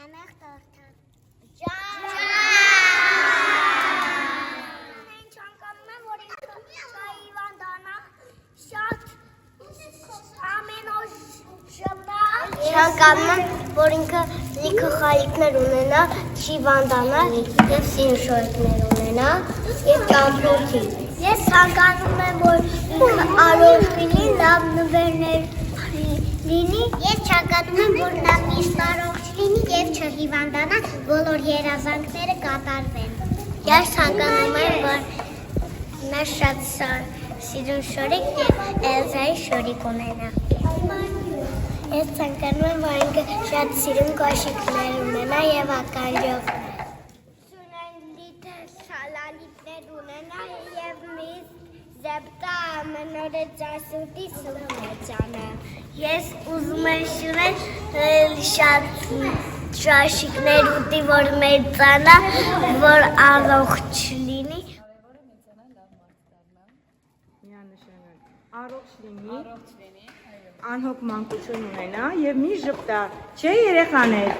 Անեղ տորթը։ Չանկանում եմ, որ ինքը շահիվան դանա, շատ ամեն օր շպտա։ Չանկանում եմ, որ ինքը լիքը խալիքներ ունենա, շիվան դանա և սիրուշորիկներ ունենա և ճամպրոքի։ Ես ցանկանում եմ, որ ինքը առողջ լինի, լավ նվերներ լինի։ Ես ցանկանում եմ, որ նա միշտ առողջ լինի և չհիվանդանա, բոլոր երազանքները կատարվեն։ Ես ցանկանում եմ, որ նա շատ սիրուն շորիկ և Էլզայի շորիկ ունենա։ Ես ցանկանում եմ, որ ինքը շատ սիրուն կոշիկներ ունենա և ականջով։ Սունենլիթը շալալիքներ ունենա և միս զեպտա ամեն օր է ծասուտի սլմեծանը։ Ես ուզում եմ շուրեն շատ շաշիկներ ուտի, որ մեծանա, որ առողջ լինի։ Առողջ լինի, անհոգ մանկություն ունենա և մի ժպտա, չէ երեխաներ։